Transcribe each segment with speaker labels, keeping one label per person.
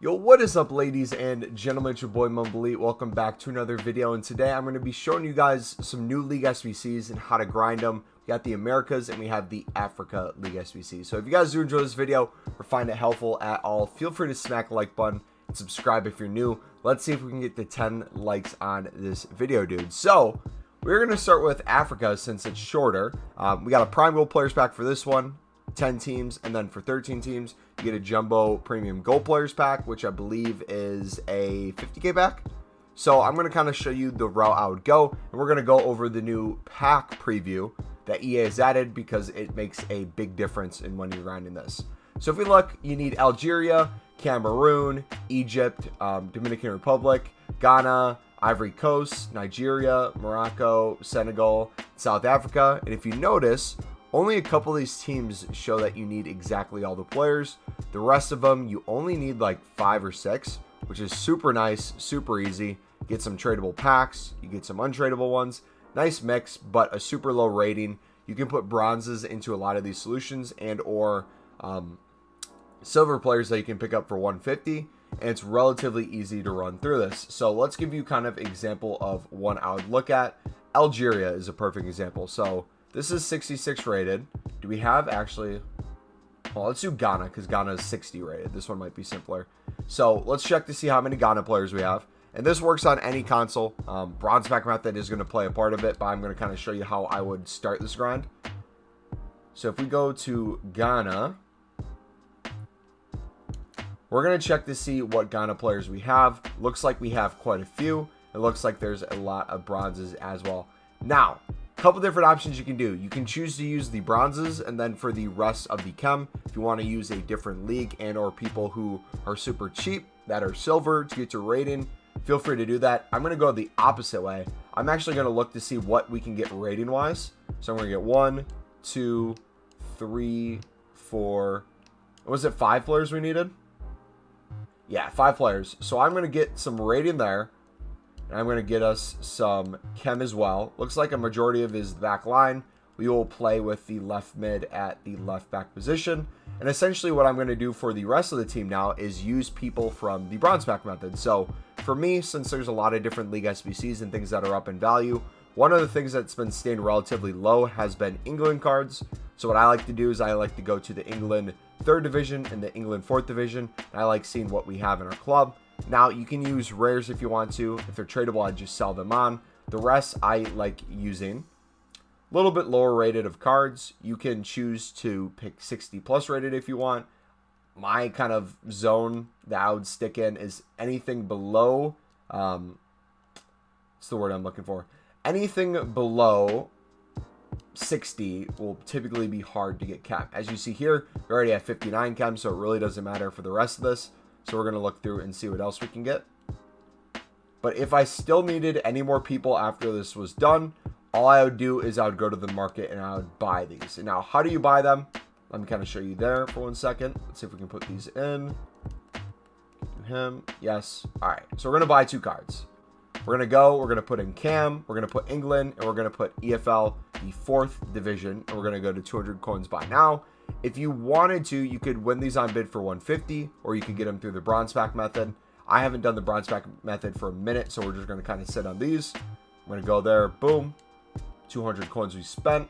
Speaker 1: Yo, what is up, ladies and gentlemen? It's your boy MumboElite. Welcome back to another video, and today I'm going to be showing you guys some new League SBCs and how to grind them. We got the Americas and we have the Africa League SBC. So if you guys do enjoy this video or find it helpful at all, feel free to smack the like button and subscribe if you're new. Let's see if we can get to 10 likes on this video, dude. So we're going to start with Africa since it's shorter. We got a Prime Gold Players Pack for this one. 10 teams, and then for 13 teams you get a Jumbo Premium Gold Players Pack, which I believe is a 50k pack. So I'm going to kind of show you the route I would go, and we're going to go over the new pack preview that EA has added because it makes a big difference in when you're grinding this. So if we look, you need Algeria, Cameroon, Egypt, Dominican Republic, Ghana, Ivory Coast, Nigeria, Morocco, Senegal, South Africa. And if you notice, only a couple of these teams show that you need exactly all the players. The rest of them, you only need like 5 or 6, which is super nice, super easy. Get some tradable packs, you get some untradeable ones. Nice mix, but a super low rating. You can put bronzes into a lot of these solutions and or silver players that you can pick up for 150. And it's relatively easy to run through this. So let's give you kind of example of one I would look at. Algeria is a perfect example. So this is 66 rated. Do we have actually... Well, let's do Ghana because Ghana is 60 rated. This one might be simpler. So let's check to see how many Ghana players we have. And this works on any console. Bronze pack method is going to play a part of it, but I'm going to kind of show you how I would start this grind. So if we go to Ghana, we're going to check to see what Ghana players we have. Looks like we have quite a few. It looks like there's a lot of bronzes as well. Now, couple different options you can do. You can choose to use the bronzes, and then for the rest of the chem, if you want to use a different league and or people who are super cheap that are silver to get your rating, feel free to do that. I'm going to go the opposite way. I'm actually going to look to see what we can get rating wise. So I'm going to get 1, 2, 3, 4. Was it 5 players we needed? Yeah, 5 players. So I'm going to get some rating there. And I'm going to get us some chem as well. Looks like a majority of his back line. We will play with the left mid at the left back position. And essentially what I'm going to do for the rest of the team now is use people from the bronze pack method. So for me, since there's a lot of different League SBCs and things that are up in value, one of the things that's been staying relatively low has been England cards. So what I like to do is I like to go to the England 3rd division and the England 4th division. And I like seeing what we have in our club. Now, you can use rares if you want to. If they're tradable, I just sell them on. The rest, I like using a little bit lower rated of cards. You can choose to pick 60 plus rated if you want. My kind of zone that I would stick in is anything below, what's the word I'm looking for? Anything below 60 will typically be hard to get chem. As you see here, we already have 59 chem, so it really doesn't matter for the rest of this. So we're going to look through and see what else we can get. But if I still needed any more people after this was done, all I would do is I would go to the market and I would buy these. And now, how do you buy them? Let me kind of show you there for 1 second. Let's see if we can put these in. Him. Yes. All right. So we're going to buy 2 cards. We're going to put in Cam, we're going to put England, and we're going to put EFL, the 4th division, and we're going to go to 200 coins buy now. If you wanted to, you could win these on bid for 150, or you could get them through the bronze pack method. I haven't done the bronze pack method for a minute, so we're just going to kind of sit on these. I'm going to go there, boom, 200 coins we spent.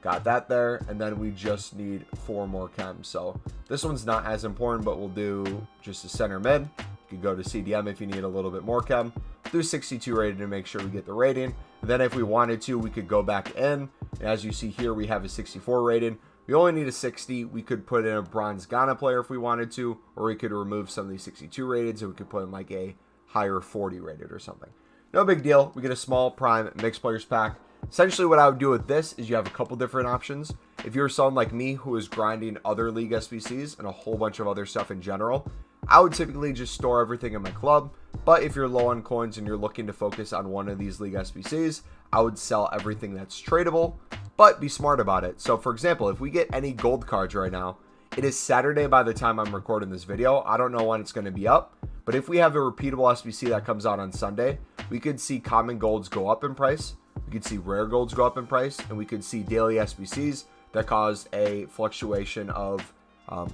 Speaker 1: Got that there, and then we just need 4 more chems. So this one's not as important, but we'll do just a center mid. You could go to CDM if you need a little bit more chem. Do 62 rated to make sure we get the rating. And then if we wanted to, we could go back in. And as you see here, we have a 64 rated. We only need a 60. We could put in a bronze Ghana player if we wanted to, or we could remove some of these 62 rated, so we could put in like a higher 40 rated or something. No big deal. We get a small prime mixed players pack. Essentially what I would do with this is you have a couple different options. If you're someone like me who is grinding other League SBCs and a whole bunch of other stuff in general, I would typically just store everything in my club. But if you're low on coins and you're looking to focus on one of these League SBCs, I would sell everything that's tradable, but be smart about it. So for example, if we get any gold cards right now, it is Saturday by the time I'm recording this video. I don't know when it's going to be up, but if we have a repeatable SBC that comes out on Sunday, we could see common golds go up in price. We could see rare golds go up in price, and we could see daily SBCs that cause a fluctuation of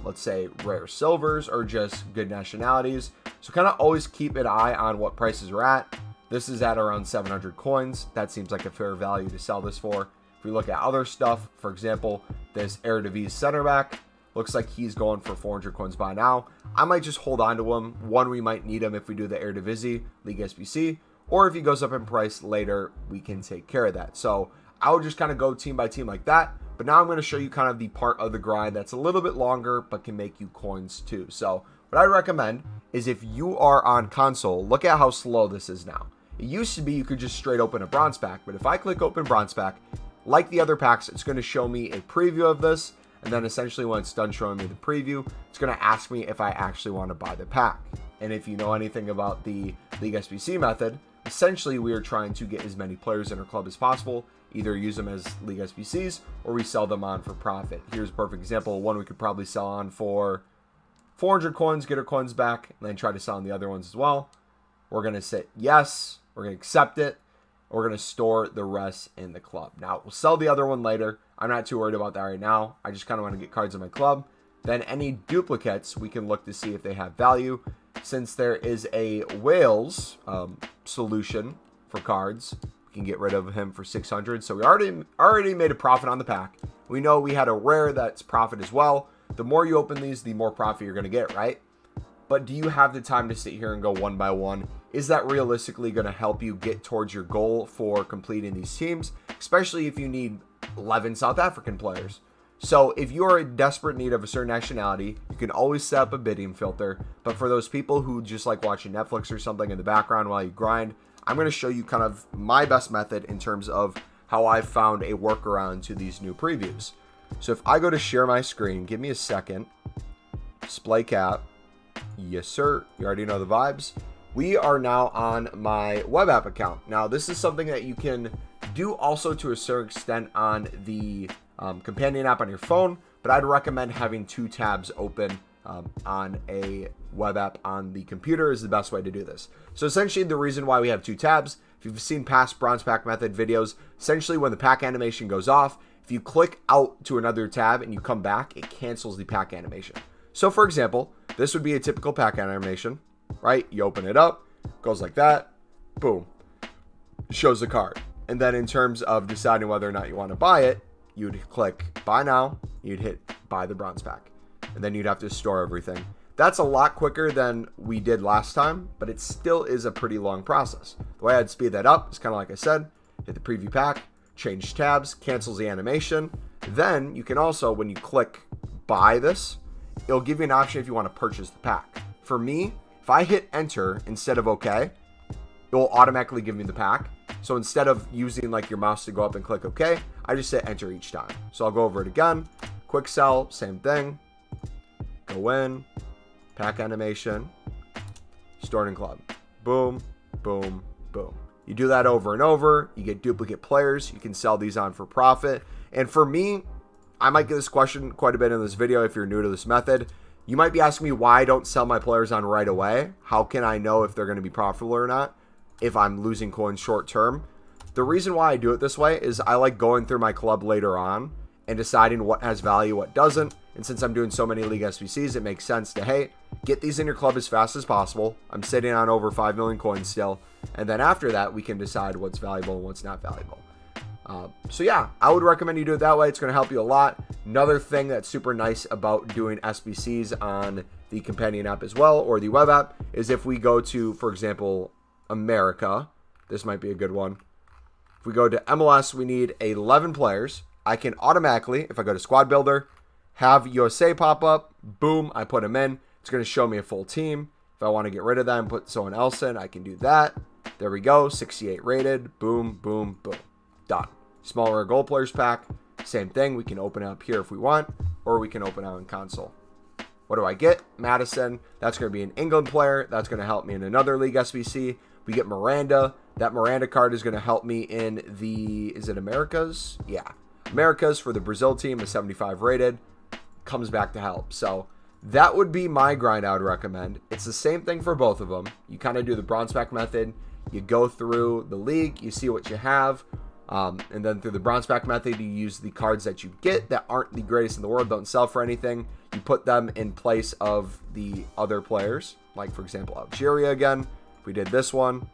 Speaker 1: let's say rare silvers or just good nationalities. So kind of always keep an eye on what prices are at. This is at around 700 coins. That seems like a fair value to sell this for. If we look at other stuff, for example, this Eredivisie center back, looks like he's going for 400 coins by now. I might just hold on to him. One, we might need him if we do the Eredivisie, League SBC, or if he goes up in price later, we can take care of that. So I would just kind of go team by team like that. But now I'm going to show you kind of the part of the grind that's a little bit longer, but can make you coins too. So what I recommend is if you are on console, look at how slow this is now. It used to be you could just straight open a bronze pack, but if I click open bronze pack, like the other packs, it's going to show me a preview of this. And then essentially when it's done showing me the preview, it's going to ask me if I actually want to buy the pack. And if you know anything about the League SBC method, essentially we are trying to get as many players in our club as possible, either use them as League SBCs or we sell them on for profit. Here's a perfect example. One we could probably sell on for 400 coins, get our coins back, and then try to sell on the other ones as well. We're going to say yes. We're going to accept it. We're going to store the rest in the club. Now, we'll sell the other one later. I'm not too worried about that right now. I just kind of want to get cards in my club. Then any duplicates, we can look to see if they have value. Since there is a Wales solution for cards, we can get rid of him for 600. So we already made a profit on the pack. We know we had a rare that's profit as well. The more you open these, the more profit you're going to get, right? But do you have the time to sit here and go one by one? Is that realistically going to help you get towards your goal for completing these teams? Especially if you need 11 South African players. So if you are in desperate need of a certain nationality, you can always set up a bidding filter. But for those people who just like watching Netflix or something in the background while you grind, I'm going to show you kind of my best method in terms of how I found a workaround to these new previews. So if I go to share my screen, give me a second. Display cap. Yes, sir. You already know the vibes. We are now on my web app account. Now, this is something that you can do also to a certain extent on the companion app on your phone, but I'd recommend having two tabs open on a web app on the computer is the best way to do this. So essentially the reason why we have two tabs, if you've seen past bronze pack method videos, essentially when the pack animation goes off, if you click out to another tab and you come back, it cancels the pack animation. So for example, this would be a typical pack animation, right? You open it up, goes like that, boom, shows the card. And then in terms of deciding whether or not you want to buy it, you'd click buy now, you'd hit buy the bronze pack, and then you'd have to store everything. That's a lot quicker than we did last time, but it still is a pretty long process. The way I'd speed that up is kind of like I said, hit the preview pack, change tabs, cancels the animation. Then you can also, when you click buy this, it'll give you an option if you want to purchase the pack. For me, if I hit enter instead of OK, it will automatically give me the pack. So instead of using like your mouse to go up and click OK, I just hit enter each time. So I'll go over it again. Quick sell, same thing. Go in, pack animation, stored in club. Boom, boom, boom. You do that over and over. You get duplicate players. You can sell these on for profit. And for me, I might get this question quite a bit in this video if you're new to this method. You might be asking me why I don't sell my players on right away. How can I know if they're going to be profitable or not if I'm losing coins short term? The reason why I do it this way is I like going through my club later on and deciding what has value, what doesn't. And since I'm doing so many League SBCs, it makes sense to, hey, get these in your club as fast as possible. I'm sitting on over 5 million coins still. And then after that, we can decide what's valuable and what's not valuable. So yeah, I would recommend you do it that way. It's going to help you a lot. Another thing that's super nice about doing SBCs on the companion app as well, or the web app, is if we go to, for example, America, this might be a good one. If we go to MLS, we need 11 players. I can automatically, if I go to squad builder, have USA pop up. Boom, I put them in. It's going to show me a full team. If I want to get rid of them, put someone else in, I can do that. There we go, 68 rated. Boom, boom, boom. Done. Smaller goal players pack, same thing. We can open it up here if we want, or we can open it on console. What do I get? Madison. That's going to be an England player. That's going to help me in another League SBC. We get Miranda. That Miranda card is going to help me in the, is it Americas? Yeah. Americas for the Brazil team is 75 rated. Comes back to help. So that would be my grind I would recommend. It's the same thing for both of them. You kind of do the bronze pack method. You go through the league. You see what you have. And then through the bronze pack method, you use the cards that you get that aren't the greatest in the world, don't sell for anything. you put them in place of the other players. Like, for example, Algeria again. If we did this one,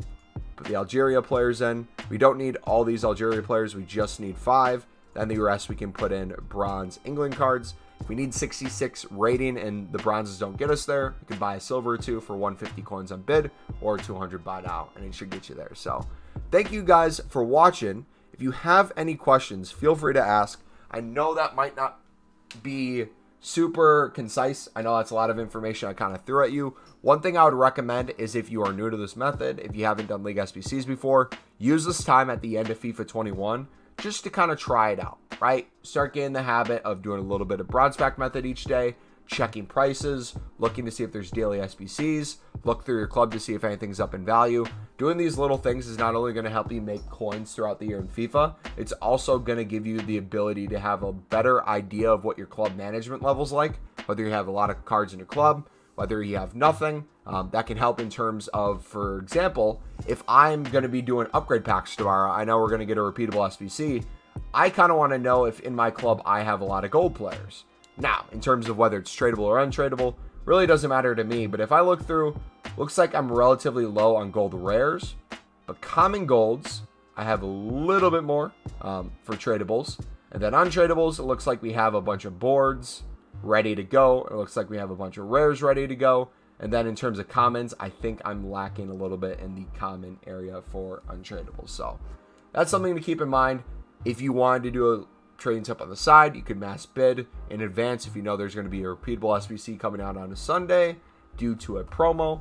Speaker 1: put the Algeria players in. We don't need all these Algeria players. We just need 5. Then the rest we can put in bronze England cards. If we need 66 rating and the bronzes don't get us there, you can buy a silver or 2 for 150 coins on bid or 200 buy now, and it should get you there. So thank you guys for watching. If you have any questions, feel free to ask. I know that might not be super concise. I know that's a lot of information I kind of threw at you. One thing I would recommend is if you are new to this method, if you haven't done League SBCs before, use this time at the end of FIFA 21 just to kind of try it out, right? Start getting the habit of doing a little bit of bronze pack method each day, checking prices, looking to see if there's daily SBCs, look through your club to see if anything's up in value. Doing these little things is not only going to help you make coins throughout the year in FIFA, it's also going to give you the ability to have a better idea of what your club management level's like, whether you have a lot of cards in your club, whether you have nothing. That can help in terms of, for example, if I'm going to be doing upgrade packs tomorrow, I know we're going to get a repeatable SBC. I kind of want to know if in my club I have a lot of gold players. Now, in terms of whether it's tradable or untradeable, really doesn't matter to me. But if I look through, looks like I'm relatively low on gold rares, but common golds, I have a little bit more for tradables. And then untradables, it looks like we have a bunch of boards ready to go. It looks like we have a bunch of rares ready to go. And then in terms of commons, I think I'm lacking a little bit in the common area for untradables. So that's something to keep in mind. If you wanted to do a trading tip on the side, you could mass bid in advance if you know there's going to be a repeatable SBC coming out on a Sunday due to a promo.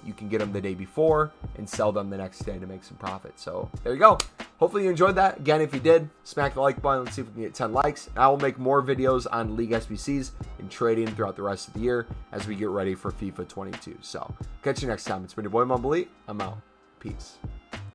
Speaker 1: You can get them the day before and sell them the next day to make some profit. So there you go. Hopefully you enjoyed that. Again, if you did, smack the like button. Let's see if we can get 10 likes. I will make more videos on League SBCs and trading throughout the rest of the year as we get ready for FIFA 22. So catch you next time. It's been your boy MumboElite. I'm out. Peace.